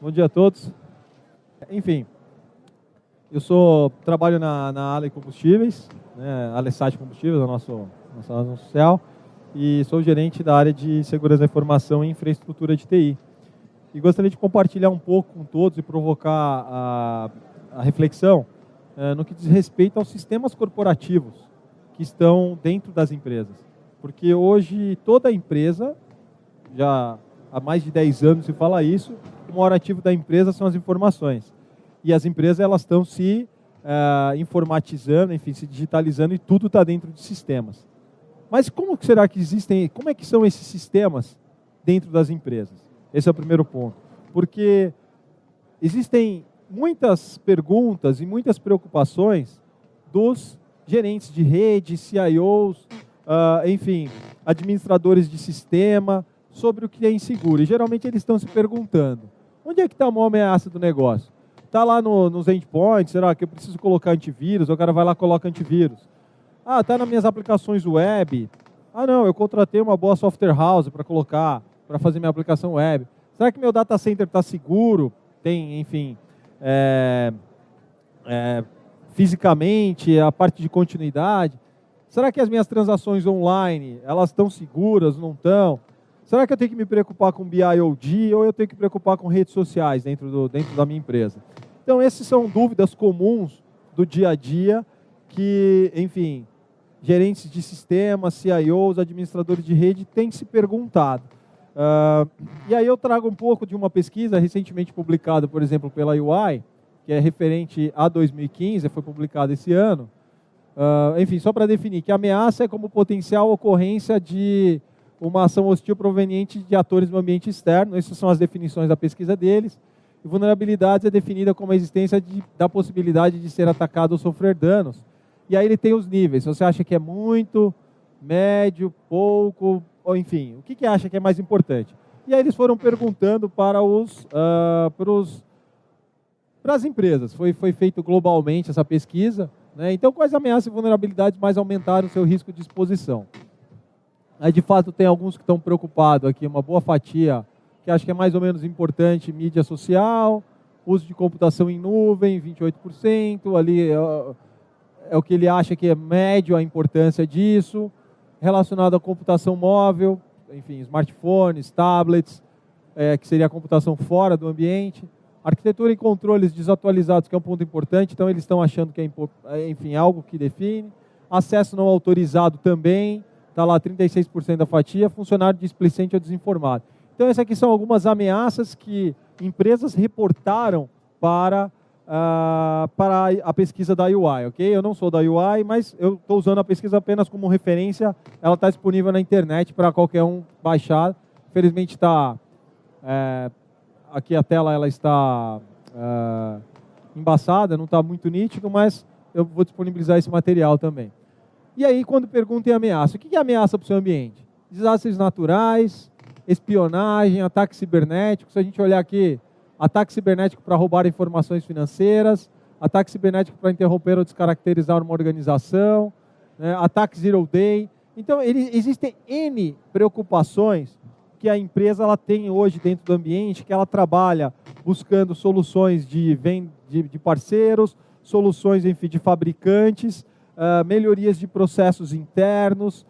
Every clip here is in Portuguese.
Bom dia a todos. Enfim, trabalho na Ale Combustíveis, né, Alessat Combustíveis, nossa razão social, e sou gerente da área de segurança da informação e infraestrutura de TI. E gostaria de compartilhar um pouco com todos e provocar a reflexão no que diz respeito aos sistemas corporativos que estão dentro das empresas. Porque hoje toda empresa, já há mais de 10 anos se fala isso, o maior ativo da empresa são as informações. E as empresas elas estão se informatizando, enfim, se digitalizando e tudo está dentro de sistemas. Mas como será que existem, como é que são esses sistemas dentro das empresas? Esse é o primeiro ponto. Porque existem muitas perguntas e muitas preocupações dos gerentes de rede, CIOs, enfim, administradores de sistema, sobre o que é inseguro. E geralmente eles estão se perguntando, onde é que está a maior ameaça do negócio? Está lá nos endpoints, será que eu preciso colocar antivírus? O cara vai lá e coloca antivírus. Ah, está nas minhas aplicações web. Ah, não, eu contratei uma boa software house para colocar, para fazer minha aplicação web. Será que meu data center está seguro? Tem, enfim, fisicamente, a parte de continuidade. Será que as minhas transações online, elas estão seguras, não estão? Será que eu tenho que me preocupar com BIOD ou eu tenho que me preocupar com redes sociais dentro da minha empresa? Então, essas são dúvidas comuns do dia a dia que, enfim, gerentes de sistemas, CIOs, administradores de rede têm se perguntado. E aí eu trago um pouco de uma pesquisa recentemente publicada, por exemplo, pela UI, que é referente a 2015, foi publicada esse ano. Enfim, só para definir que a ameaça é como potencial ocorrência de uma ação hostil proveniente de atores do ambiente externo. Essas são as definições da pesquisa deles. E vulnerabilidades é definida como a existência da possibilidade de ser atacado ou sofrer danos. E aí ele tem os níveis. Se você acha que é muito, médio, pouco, ou enfim, o que acha que é mais importante? E aí eles foram perguntando para as empresas. Foi feito globalmente essa pesquisa, né? Então, quais ameaças e vulnerabilidades mais aumentaram o seu risco de exposição? Aí, de fato, tem alguns que estão preocupados aqui, uma boa fatia, que acho que é mais ou menos importante, mídia social, uso de computação em nuvem, 28%, ali é o que ele acha que é médio a importância disso, relacionado à computação móvel, enfim, smartphones, tablets, que seria a computação fora do ambiente, arquitetura e controles desatualizados, que é um ponto importante, então eles estão achando que é, enfim, algo que define, acesso não autorizado também, está lá 36% da fatia, funcionário displicente ou desinformado. Então, essas aqui são algumas ameaças que empresas reportaram para a pesquisa da UI, ok? Eu não sou da UI, mas eu estou usando a pesquisa apenas como referência. Ela está disponível na internet para qualquer um baixar. Infelizmente está... aqui a tela ela está embaçada, não está muito nítido, mas eu vou disponibilizar esse material também. E aí, quando perguntam em ameaça, o que é ameaça para o seu ambiente? Desastres naturais, espionagem, ataque cibernético. Se a gente olhar aqui, ataque cibernético para roubar informações financeiras, ataque cibernético para interromper ou descaracterizar uma organização, né, ataque zero day. Então, existem N preocupações que a empresa ela tem hoje dentro do ambiente, que ela trabalha buscando soluções de parceiros, soluções, enfim, de fabricantes, melhorias de processos internos.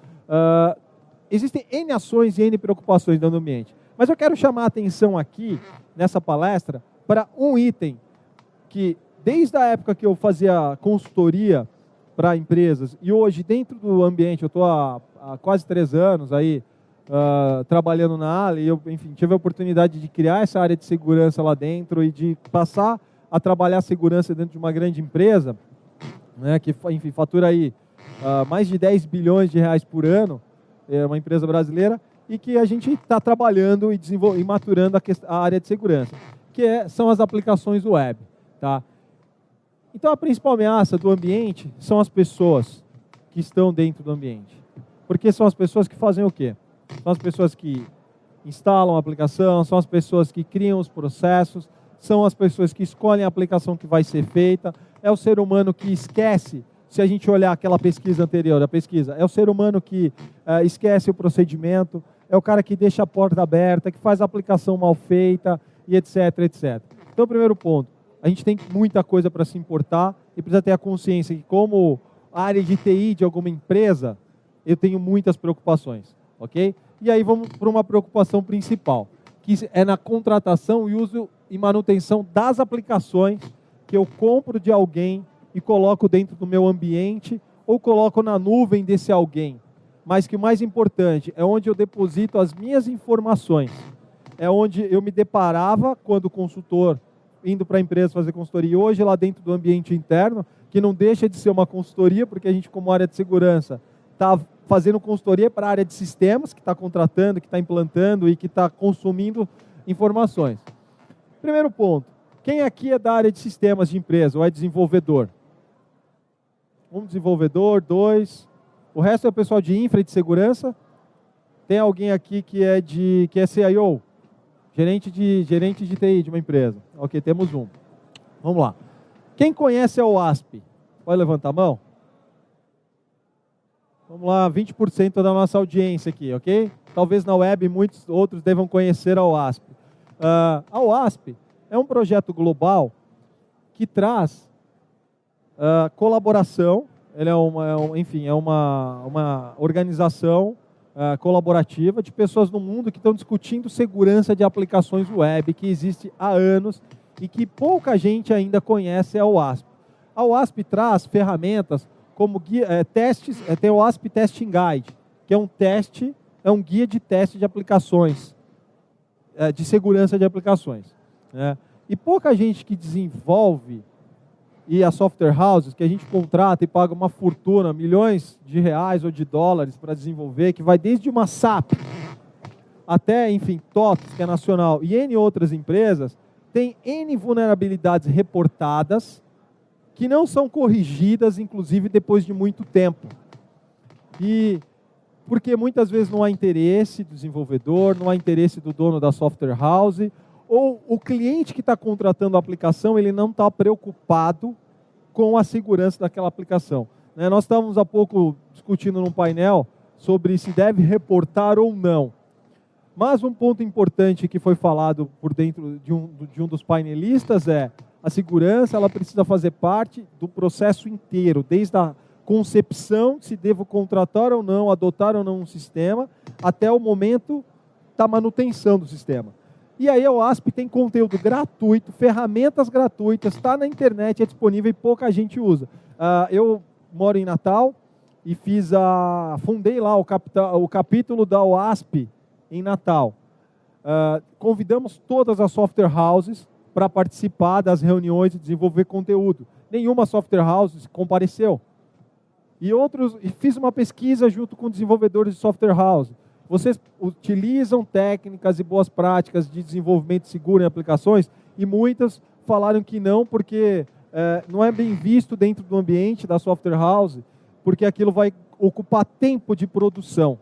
Existem N ações e N preocupações dentro do ambiente. Mas eu quero chamar a atenção aqui, nessa palestra, para um item que, desde a época que eu fazia consultoria para empresas, e hoje, dentro do ambiente, eu estou há quase 3 anos aí, trabalhando na Ale, e eu, enfim, tive a oportunidade de criar essa área de segurança lá dentro e de passar a trabalhar segurança dentro de uma grande empresa, né, que, enfim, fatura aí mais de 10 bilhões de reais por ano, é uma empresa brasileira, e que a gente está trabalhando e maturando a área de segurança, que são as aplicações web. Tá? Então, a principal ameaça do ambiente são as pessoas que estão dentro do ambiente. Porque são as pessoas que fazem o quê? São as pessoas que instalam a aplicação, são as pessoas que criam os processos, são as pessoas que escolhem a aplicação que vai ser feita, é o ser humano que esquece, se a gente olhar aquela pesquisa anterior, é o ser humano que esquece o procedimento, é o cara que deixa a porta aberta, que faz a aplicação mal feita, e etc, etc. Então, primeiro ponto, a gente tem muita coisa para se importar e precisa ter a consciência que, como área de TI de alguma empresa, eu tenho muitas preocupações, ok? E aí vamos para uma preocupação principal, que é na contratação e uso e manutenção das aplicações que eu compro de alguém e coloco dentro do meu ambiente ou coloco na nuvem desse alguém. Mas que o mais importante é onde eu deposito as minhas informações. É onde eu me deparava quando consultor, indo para a empresa fazer consultoria, e hoje lá dentro do ambiente interno, que não deixa de ser uma consultoria, porque a gente, como área de segurança, está fazendo consultoria para a área de sistemas, que está contratando, que está implantando e que está consumindo informações. Primeiro ponto, quem aqui é da área de sistemas de empresa ou é desenvolvedor? Um desenvolvedor, dois. O resto é o pessoal de infra e de segurança. Tem alguém aqui que é CIO? Gerente de TI de uma empresa. Ok, temos um. Vamos lá. Quem conhece a OASP? Pode levantar a mão? Vamos lá, 20% da nossa audiência aqui, ok? Talvez na web muitos outros devam conhecer a OASP. A OASP é um projeto global que traz colaboração. Ele é uma organização colaborativa de pessoas no mundo que estão discutindo segurança de aplicações web, que existe há anos e que pouca gente ainda conhece a OASP. A OASP traz ferramentas como testes, tem o OASP Testing Guide, que é um guia de teste de aplicações, de segurança de aplicações. Né? E pouca gente que desenvolve, e as software houses, que a gente contrata e paga uma fortuna, milhões de reais ou de dólares para desenvolver, que vai desde uma SAP até, enfim, TOTS, que é nacional, e N outras empresas, tem N vulnerabilidades reportadas que não são corrigidas, inclusive, depois de muito tempo. E porque muitas vezes não há interesse do desenvolvedor, não há interesse do dono da software house, ou o cliente que está contratando a aplicação, ele não está preocupado com a segurança daquela aplicação. Nós estávamos há pouco discutindo num painel sobre se deve reportar ou não. Mas um ponto importante que foi falado por dentro de um dos painelistas é a segurança, ela precisa fazer parte do processo inteiro, desde a concepção, se devo contratar ou não, adotar ou não um sistema, até o momento da manutenção do sistema. E aí a OASP tem conteúdo gratuito, ferramentas gratuitas, está na internet, é disponível e pouca gente usa. Eu moro em Natal e fundei lá o capítulo da OASP em Natal. Convidamos todas as software houses para participar das reuniões e desenvolver conteúdo. Nenhuma software house compareceu. E fiz uma pesquisa junto com desenvolvedores de software house. Vocês utilizam técnicas e boas práticas de desenvolvimento seguro em aplicações? E muitas falaram que não, porque não é bem visto dentro do ambiente da software house, porque aquilo vai ocupar tempo de produção.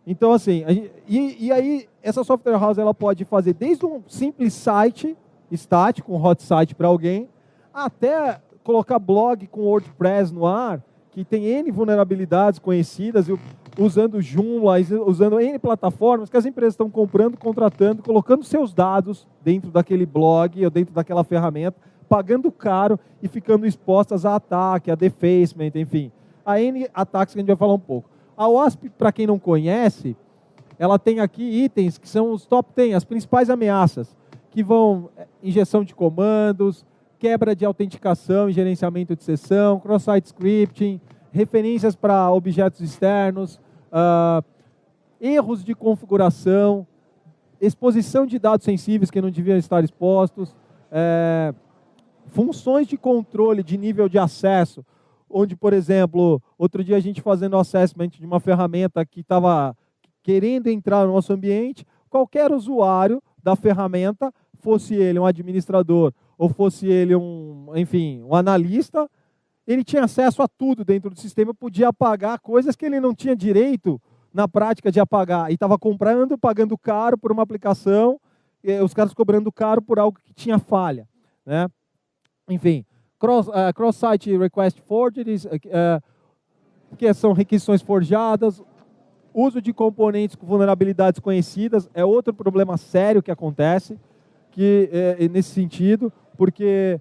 Então, assim, aí essa software house ela pode fazer desde um simples site estático, um hot site para alguém, até colocar blog com WordPress no ar, que tem N vulnerabilidades conhecidas, usando Joomla, usando N plataformas que as empresas estão comprando, contratando, colocando seus dados dentro daquele blog ou dentro daquela ferramenta, pagando caro e ficando expostas a ataque, a defacement, enfim, a N ataques que a gente vai falar um pouco. A OASP, para quem não conhece, ela tem aqui itens que são os top 10, as principais ameaças, que vão injeção de comandos, quebra de autenticação e gerenciamento de sessão, cross-site scripting, referências para objetos externos, erros de configuração, exposição de dados sensíveis que não deviam estar expostos, funções de controle de nível de acesso, onde, por exemplo, outro dia a gente fazendo o assessment de uma ferramenta que estava querendo entrar no nosso ambiente, qualquer usuário da ferramenta, fosse ele um administrador ou fosse ele um analista, ele tinha acesso a tudo dentro do sistema, podia apagar coisas que ele não tinha direito na prática de apagar. E estava pagando caro por uma aplicação, os caras cobrando caro por algo que tinha falha. Né? Enfim, cross-site request forgeries, que são requisições forjadas, uso de componentes com vulnerabilidades conhecidas, é outro problema sério que acontece. que nesse sentido, porque,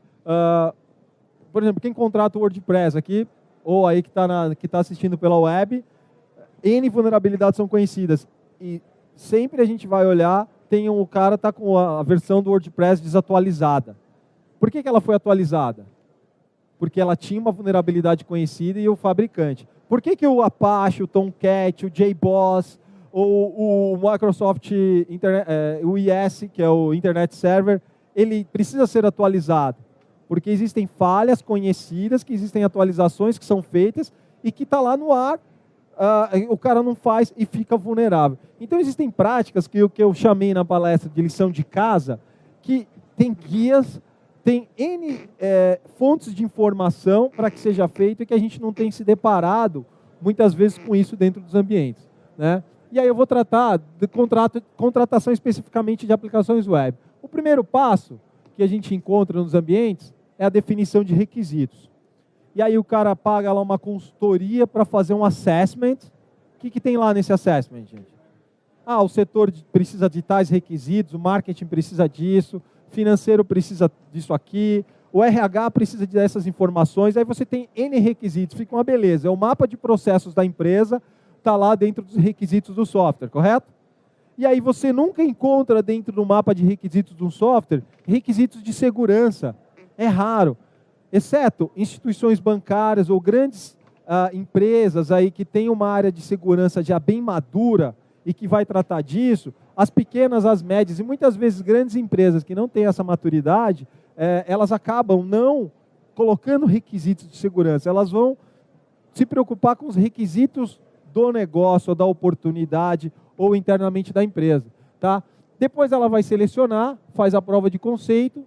por exemplo, quem contrata o WordPress aqui, ou aí que está assistindo pela web, N vulnerabilidades são conhecidas. E sempre a gente vai olhar, o cara está com a versão do WordPress desatualizada. Por que ela foi atualizada? Porque ela tinha uma vulnerabilidade conhecida e o fabricante. Por que o Apache, o Tomcat, o JBoss, ou o Microsoft, o IS, que é o Internet Server, ele precisa ser atualizado? Porque existem falhas conhecidas, que existem atualizações que são feitas e que está lá no ar, o cara não faz e fica vulnerável. Então existem práticas que eu chamei na palestra de lição de casa, que tem guias, tem N fontes de informação para que seja feito e que a gente não tem se deparado muitas vezes com isso dentro dos ambientes, né? E aí eu vou tratar de contratação especificamente de aplicações web. O primeiro passo que a gente encontra nos ambientes é a definição de requisitos. E aí o cara paga lá uma consultoria para fazer um assessment. O que tem lá nesse assessment, gente? O setor precisa de tais requisitos, o marketing precisa disso, o financeiro precisa disso aqui, o RH precisa dessas informações. Aí você tem N requisitos, fica uma beleza. É o mapa de processos da empresa, está lá dentro dos requisitos do software, correto? E aí você nunca encontra dentro do mapa de requisitos do software requisitos de segurança. É raro. Exceto instituições bancárias ou grandes empresas aí que têm uma área de segurança já bem madura e que vai tratar disso, as pequenas, as médias e muitas vezes grandes empresas que não têm essa maturidade, elas acabam não colocando requisitos de segurança, elas vão se preocupar com os requisitos do negócio, ou da oportunidade, ou internamente da empresa. Tá? Depois ela vai selecionar, faz a prova de conceito,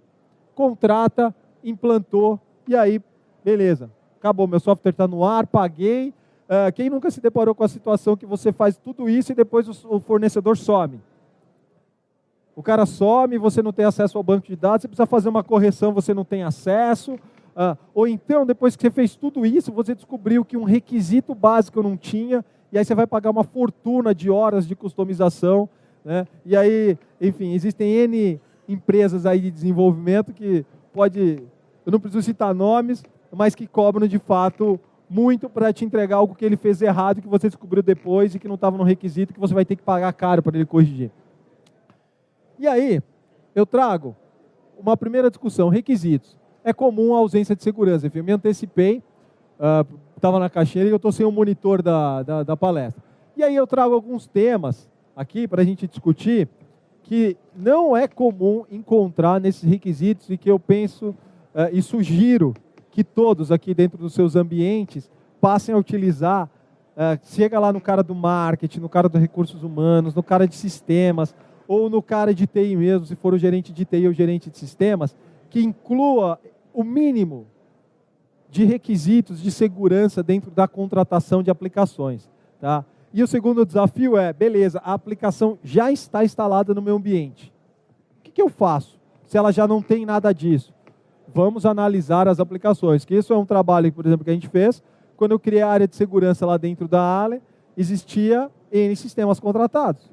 contrata, implantou, e aí, beleza, acabou, meu software está no ar, paguei. Quem nunca se deparou com a situação que você faz tudo isso e depois o fornecedor some? O cara some, você não tem acesso ao banco de dados, você precisa fazer uma correção, você não tem acesso. Ou então, depois que você fez tudo isso, você descobriu que um requisito básico não tinha, e aí você vai pagar uma fortuna de horas de customização, né? E aí, enfim, existem N empresas aí de desenvolvimento que eu não preciso citar nomes, mas que cobram de fato muito para te entregar algo que ele fez errado, que você descobriu depois e que não estava no requisito, que você vai ter que pagar caro para ele corrigir. E aí, eu trago uma primeira discussão, requisitos. É comum a ausência de segurança. Enfim, eu me antecipei, estava na caixinha e eu estou sem o monitor da palestra. E aí eu trago alguns temas aqui para a gente discutir que não é comum encontrar nesses requisitos e que eu penso e sugiro que todos aqui dentro dos seus ambientes passem a utilizar. Chega lá no cara do marketing, no cara dos recursos humanos, no cara de sistemas, ou no cara de TI mesmo, se for o gerente de TI ou o gerente de sistemas, que inclua o mínimo de requisitos de segurança dentro da contratação de aplicações. Tá? E o segundo desafio é, beleza, a aplicação já está instalada no meu ambiente. O que eu faço se ela já não tem nada disso? Vamos analisar as aplicações, que isso é um trabalho, por exemplo, que a gente fez. Quando eu criei a área de segurança lá dentro da Ale, existia N sistemas contratados.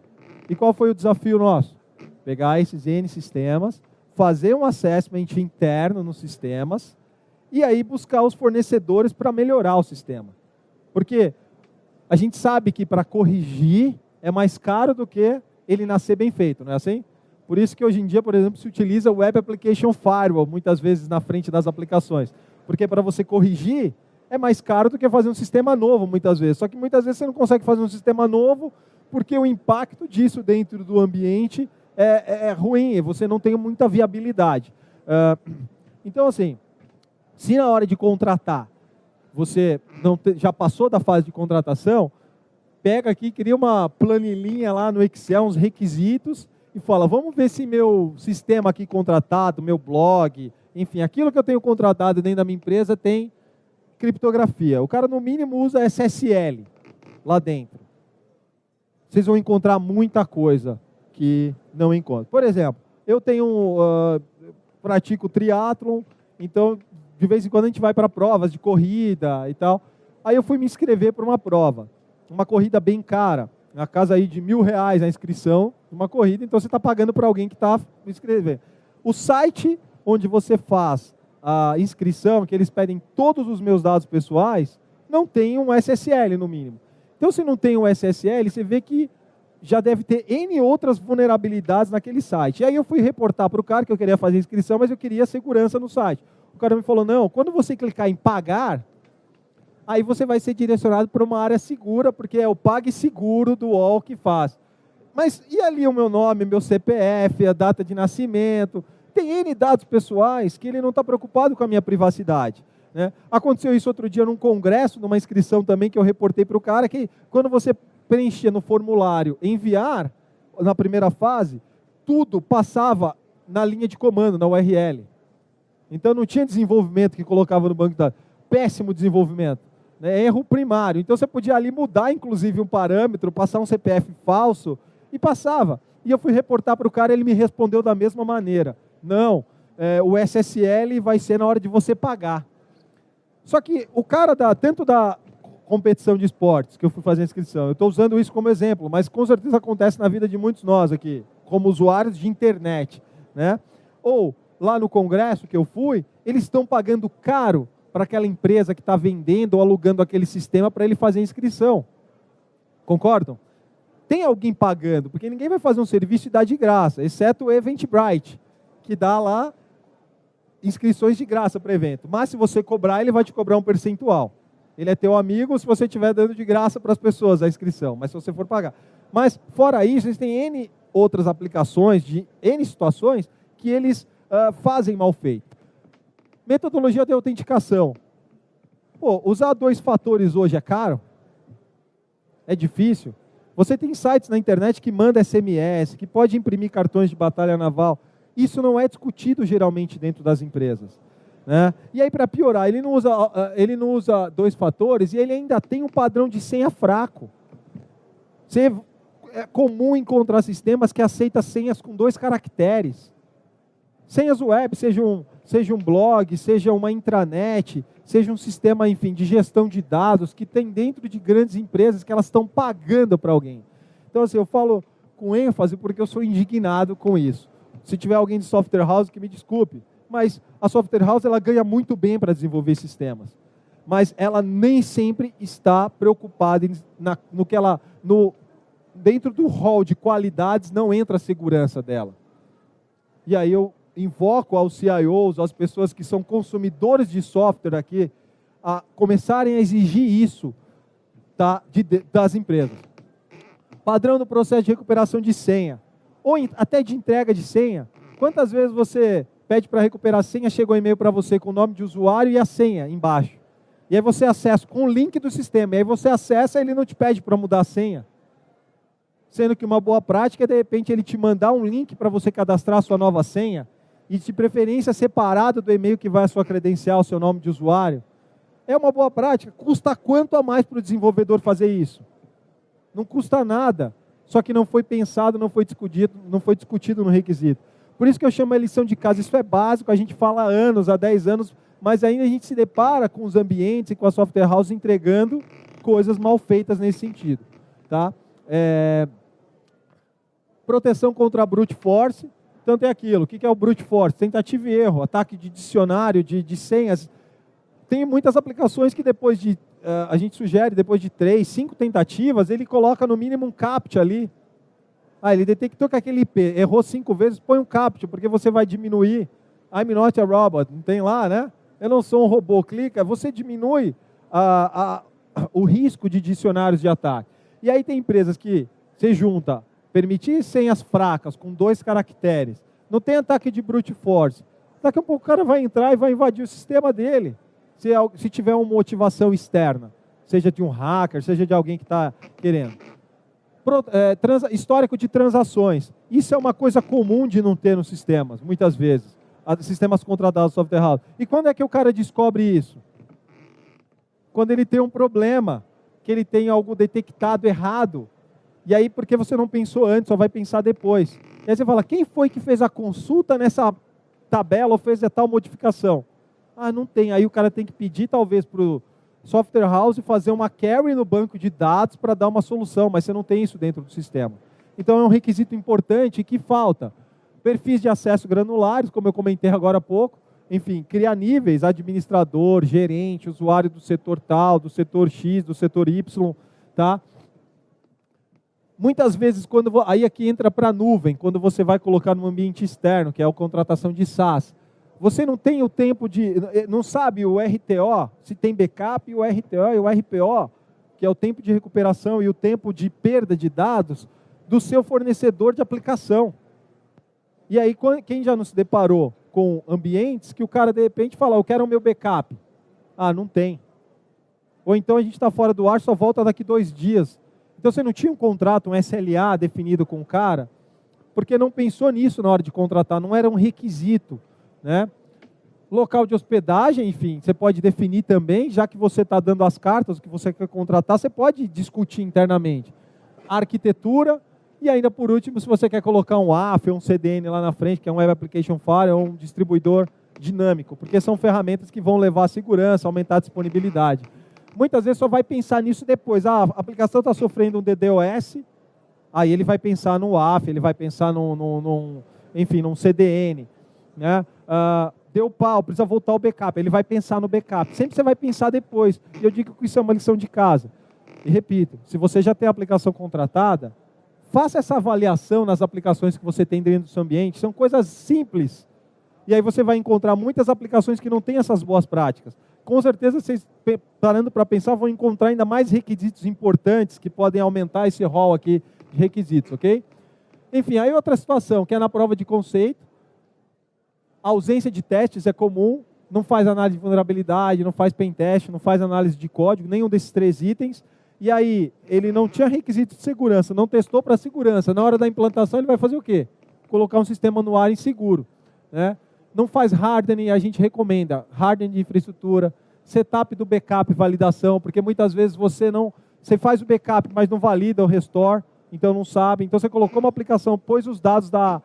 E qual foi o desafio nosso? Pegar esses N sistemas, fazer um assessment interno nos sistemas e aí buscar os fornecedores para melhorar o sistema. Porque a gente sabe que para corrigir é mais caro do que ele nascer bem feito, não é assim? Por isso que hoje em dia, por exemplo, se utiliza o Web Application Firewall, muitas vezes na frente das aplicações. Porque para você corrigir, é mais caro do que fazer um sistema novo, muitas vezes. Só que muitas vezes você não consegue fazer um sistema novo, porque o impacto disso dentro do ambiente é ruim, você não tem muita viabilidade. Então, assim, se na hora de contratar, você já passou da fase de contratação, pega aqui, cria uma planilhinha lá no Excel, uns requisitos, e fala, vamos ver se meu sistema aqui contratado, meu blog, enfim, aquilo que eu tenho contratado dentro da minha empresa tem criptografia. O cara, no mínimo, usa SSL lá dentro. Vocês vão encontrar muita coisa que não encontram. Por exemplo, eu pratico triatlon, então, de vez em quando a gente vai para provas de corrida e tal. Aí eu fui me inscrever para uma prova, uma corrida bem cara, na casa aí de R$1.000 a inscrição, uma corrida, então você está pagando para alguém que está me inscrever. O site onde você faz a inscrição, que eles pedem todos os meus dados pessoais, não tem um SSL no mínimo. Então, se não tem um SSL, você vê que já deve ter N outras vulnerabilidades naquele site. E aí eu fui reportar para o cara que eu queria fazer a inscrição, mas eu queria segurança no site. O cara me falou, não, quando você clicar em pagar, aí você vai ser direcionado para uma área segura, porque é o PagSeguro do UOL que faz. Mas e ali o meu nome, meu CPF, a data de nascimento? Tem N dados pessoais que ele não está preocupado com a minha privacidade. Né? Aconteceu isso outro dia num congresso, numa inscrição também, que eu reportei para o cara, que quando você preenchia no formulário enviar, na primeira fase, tudo passava na linha de comando, na URL. Então não tinha desenvolvimento que colocava no banco de dados. Péssimo desenvolvimento. Né? Erro primário. Então você podia ali mudar, inclusive, um parâmetro, passar um CPF falso, e passava. E eu fui reportar para o cara, ele me respondeu da mesma maneira. Não, o SSL vai ser na hora de você pagar. Só que o cara tanto da competição de esportes, que eu fui fazer a inscrição, eu estou usando isso como exemplo, mas com certeza acontece na vida de muitos nós aqui, como usuários de internet. Né? Ou, lá no congresso que eu fui, eles estão pagando caro para aquela empresa que está vendendo ou alugando aquele sistema para ele fazer a inscrição. Concordam? Tem alguém pagando, porque ninguém vai fazer um serviço e dar de graça, exceto o Eventbrite, que dá lá inscrições de graça para o evento. Mas se você cobrar, ele vai te cobrar um percentual. Ele é teu amigo se você estiver dando de graça para as pessoas a inscrição, mas se você for pagar. Mas, fora isso, eles têm N outras aplicações, de N situações, que eles fazem mal feito. Metodologia de autenticação. Pô, usar 2 fatores hoje é caro? É difícil? Você tem sites na internet que manda SMS, que pode imprimir cartões de batalha naval. Isso não é discutido geralmente dentro das empresas. Né? E aí, para piorar, ele não usa 2 fatores e ele ainda tem um padrão de senha fraco. É comum encontrar sistemas que aceitam senhas com 2 caracteres. Senhas web, seja um blog, seja uma intranet, seja um sistema, enfim, de gestão de dados que tem dentro de grandes empresas que elas estão pagando para alguém. Então, assim, eu falo com ênfase porque eu sou indignado com isso. Se tiver alguém de software house, que me desculpe, mas a software house ela ganha muito bem para desenvolver sistemas. Mas ela nem sempre está preocupada no que ela... dentro do hall de qualidades não entra a segurança dela. E aí eu invoco aos CIOs, às pessoas que são consumidores de software aqui, a começarem a exigir isso, tá, das empresas. Padrão do processo de recuperação de senha, ou até de entrega de senha. Quantas vezes você pede para recuperar a senha, chega um e-mail para você com o nome de usuário e a senha embaixo. E aí você acessa com o link do sistema, e aí você acessa e ele não te pede para mudar a senha. Sendo que uma boa prática é, de repente, ele te mandar um link para você cadastrar a sua nova senha, e de preferência separado do e-mail que vai a sua credencial, seu nome de usuário. É uma boa prática. Custa quanto a mais para o desenvolvedor fazer isso? Não custa nada. Só que não foi pensado, não foi discutido no requisito. Por isso que eu chamo a lição de casa. Isso é básico, a gente fala há anos, há 10 anos, mas ainda a gente se depara com os ambientes e com a software house entregando coisas mal feitas nesse sentido. Tá? Proteção contra brute force. Tanto é aquilo. O que é o brute force? Tentativa e erro, ataque de dicionário, de senhas. Tem muitas aplicações que depois de, a gente sugere, depois de 3, 5 tentativas, ele coloca no mínimo um CAPTCHA ali. Ele detectou que aquele IP errou 5 vezes, põe um CAPTCHA, porque você vai diminuir. I'm not a robot, não tem lá, né? Eu não sou um robô, clica, você diminui o risco de dicionários de ataque. E aí tem empresas que se juntam, permitir senhas fracas com 2 caracteres, não tem ataque de brute force. Daqui a pouco o cara vai entrar e vai invadir o sistema dele, se tiver uma motivação externa, seja de um hacker, seja de alguém que está querendo. Histórico de transações. Isso é uma coisa comum de não ter nos sistemas, muitas vezes. Sistemas contratados software house. E quando é que o cara descobre isso? Quando ele tem um problema, que ele tem algo detectado errado. E aí, porque você não pensou antes, só vai pensar depois. E aí você fala, quem foi que fez a consulta nessa tabela ou fez a tal modificação? Não tem. Aí o cara tem que pedir, talvez, para o software house fazer uma query no banco de dados para dar uma solução, mas você não tem isso dentro do sistema. Então, é um requisito importante que falta. Perfis de acesso granulares, como eu comentei agora há pouco. Enfim, criar níveis, administrador, gerente, usuário do setor tal, do setor X, do setor Y, tá? Muitas vezes, aí aqui entra para a nuvem, quando você vai colocar no ambiente externo, que é a contratação de SaaS. Você não tem o tempo não sabe o RTO, se tem backup, o RTO e o RPO, que é o tempo de recuperação e o tempo de perda de dados do seu fornecedor de aplicação. E aí, quem já não se deparou com ambientes que o cara, de repente, fala, eu quero o meu backup. Ah, não tem. Ou então a gente está fora do ar, só volta daqui 2 dias. Então você não tinha um contrato, um SLA definido com o cara, porque não pensou nisso na hora de contratar, não era um requisito, né? Local de hospedagem, enfim, você pode definir também, já que você está dando as cartas, o que você quer contratar, você pode discutir internamente. A arquitetura, e ainda por último, se você quer colocar um AF, um CDN lá na frente, que é um Web Application Firewall, ou um distribuidor dinâmico, porque são ferramentas que vão levar a segurança, aumentar a disponibilidade. Muitas vezes só vai pensar nisso depois. Ah, a aplicação está sofrendo um DDoS, aí ele vai pensar no AF, ele vai pensar enfim, num CDN. Né? Deu pau, precisa voltar ao backup, ele vai pensar no backup. Sempre você vai pensar depois. E eu digo que isso é uma lição de casa. E repito, se você já tem a aplicação contratada, faça essa avaliação nas aplicações que você tem dentro do seu ambiente. São coisas simples. E aí você vai encontrar muitas aplicações que não têm essas boas práticas. Com certeza, vocês, parando para pensar, vão encontrar ainda mais requisitos importantes que podem aumentar esse rol aqui de requisitos, ok? Enfim, aí outra situação, que é na prova de conceito. A ausência de testes é comum, não faz análise de vulnerabilidade, não faz pentest, não faz análise de código, nenhum desses 3 itens. E aí, ele não tinha requisito de segurança, não testou para segurança. Na hora da implantação, ele vai fazer o quê? Colocar um sistema no ar inseguro, né? Não faz hardening, a gente recomenda hardening de infraestrutura, setup do backup, validação, porque muitas vezes você faz o backup, mas não valida o restore, então não sabe. Então você colocou uma aplicação, pôs os dados da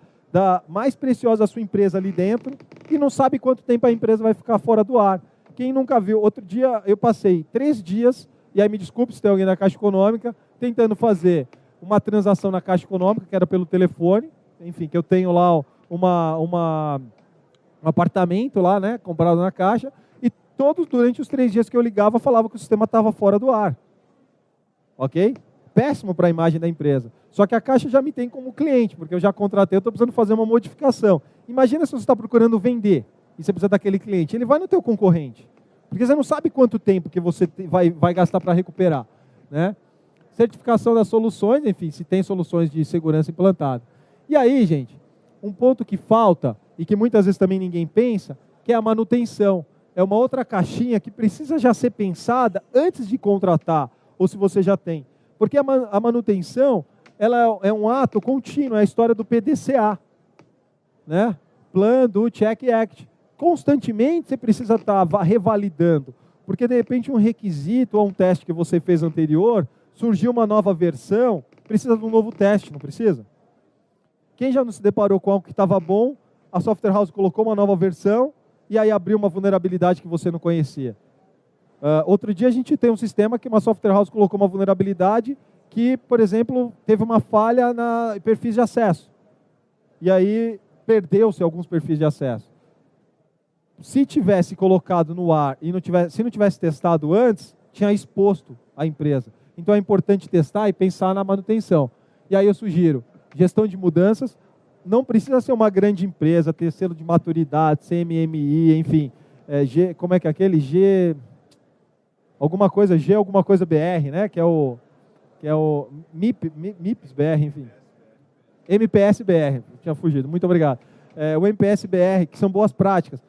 mais preciosa da sua empresa ali dentro e não sabe quanto tempo a empresa vai ficar fora do ar. Quem nunca viu? Outro dia eu passei 3 dias, e aí me desculpe se tem alguém da Caixa Econômica, tentando fazer uma transação na Caixa Econômica, que era pelo telefone, enfim, que eu tenho lá um apartamento lá, né, comprado na Caixa, e durante os 3 dias que eu ligava, falava que o sistema estava fora do ar. Ok? Péssimo para a imagem da empresa. Só que a Caixa já me tem como cliente, porque eu já contratei, eu estou precisando fazer uma modificação. Imagina se você está procurando vender, e você precisa daquele cliente. Ele vai no teu concorrente, porque você não sabe quanto tempo que você vai gastar para recuperar. Né? Certificação das soluções, enfim, se tem soluções de segurança implantadas. E aí, gente, um ponto que falta, e que muitas vezes também ninguém pensa, que é a manutenção. É uma outra caixinha que precisa já ser pensada antes de contratar, ou se você já tem. Porque a manutenção, ela é um ato contínuo, é a história do PDCA. Né? Plan, Do, Check, Act. Constantemente você precisa estar revalidando, porque de repente um requisito ou um teste que você fez anterior, surgiu uma nova versão, precisa de um novo teste, não precisa? Quem já não se deparou com algo que estava bom, a software house colocou uma nova versão e aí abriu uma vulnerabilidade que você não conhecia. Outro dia a gente tem um sistema que uma software house colocou uma vulnerabilidade que, por exemplo, teve uma falha na perfis de acesso. E aí perdeu-se alguns perfis de acesso. Se tivesse colocado no ar e se não tivesse testado antes, tinha exposto a empresa. Então é importante testar e pensar na manutenção. E aí eu sugiro, gestão de mudanças, não precisa ser uma grande empresa, ter selo de maturidade, CMMI, enfim, como é que é aquele? Alguma coisa BR, né? Que é o MIPS BR, enfim. MPS BR, tinha fugido, muito obrigado. O MPS BR, que são boas práticas.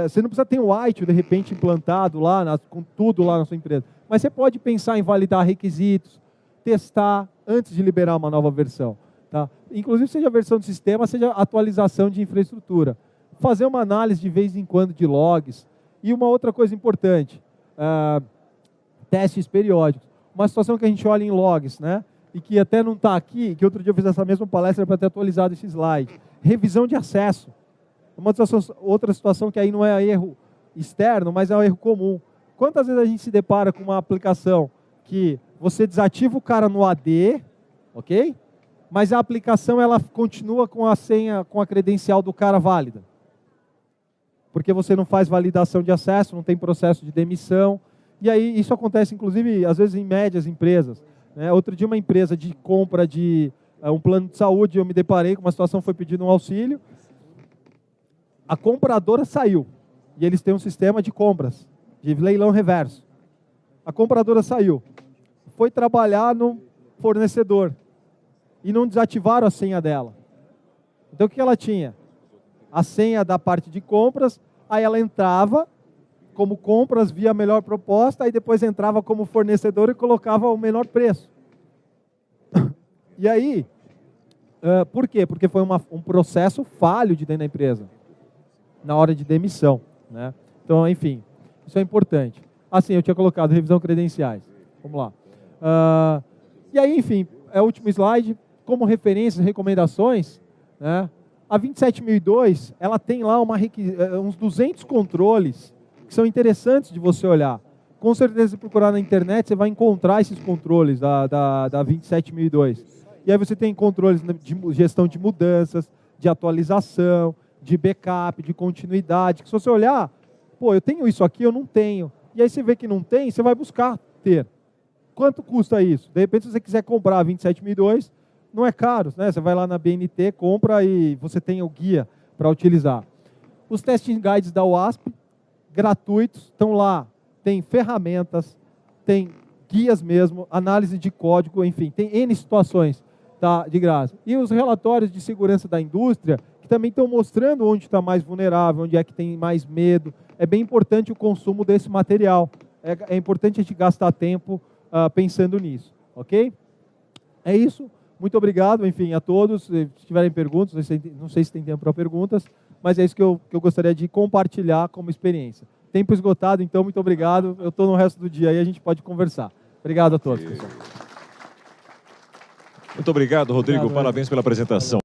Você não precisa ter um ITIL, de repente, implantado lá, com tudo lá na sua empresa. Mas você pode pensar em validar requisitos, testar antes de liberar uma nova versão. Tá? Inclusive, seja a versão do sistema, seja a atualização de infraestrutura. Fazer uma análise de vez em quando de logs. E uma outra coisa importante, testes periódicos. Uma situação que a gente olha em logs, né? E que até não está aqui, que outro dia eu fiz essa mesma palestra para ter atualizado esse slide. Revisão de acesso. Outra situação que aí não é erro externo, mas é um erro comum. Quantas vezes a gente se depara com uma aplicação que você desativa o cara no AD, ok? mas a aplicação ela continua com a senha, com a credencial do cara válida. Porque você não faz validação de acesso, não tem processo de demissão. E aí isso acontece, inclusive, às vezes em médias empresas. Né? Outro dia uma empresa de compra de um plano de saúde, eu me deparei com uma situação, foi pedindo um auxílio. A compradora saiu. E eles têm um sistema de compras, de leilão reverso. A compradora saiu. Foi trabalhar no fornecedor. E não desativaram a senha dela. Então o que ela tinha? A senha da parte de compras, aí ela entrava como compras, via a melhor proposta, aí depois entrava como fornecedor e colocava o menor preço. E aí, por quê? Porque foi um processo falho de dentro da empresa, na hora de demissão. Né? Então, enfim, isso é importante. Assim, eu tinha colocado revisão credenciais. Vamos lá. E aí, enfim, é o último slide. Como referências e recomendações, né? A 27002, ela tem lá uns 200 controles que são interessantes de você olhar. Com certeza, se procurar na internet, você vai encontrar esses controles da 27002. E aí você tem controles de gestão de mudanças, de atualização, de backup, de continuidade. Que se você olhar, pô, eu tenho isso aqui, eu não tenho. E aí você vê que não tem, você vai buscar ter. Quanto custa isso? De repente, se você quiser comprar a 27002, não é caro, né? Você vai lá na BNT, compra e você tem o guia para utilizar. Os testing guides da WASP, gratuitos, estão lá. Tem ferramentas, tem guias mesmo, análise de código, enfim, tem N situações, tá, de graça. E os relatórios de segurança da indústria, que também estão mostrando onde está mais vulnerável, onde é que tem mais medo. É bem importante o consumo desse material. É importante a gente gastar tempo pensando nisso, ok? É isso. Muito obrigado, enfim, a todos. Se tiverem perguntas, não sei se tem tempo para perguntas, mas é isso que eu gostaria de compartilhar como experiência. Tempo esgotado, então, muito obrigado. Eu estou no resto do dia aí, a gente pode conversar. Obrigado a todos, pessoal. Muito obrigado, Rodrigo. Obrigado, parabéns pela apresentação.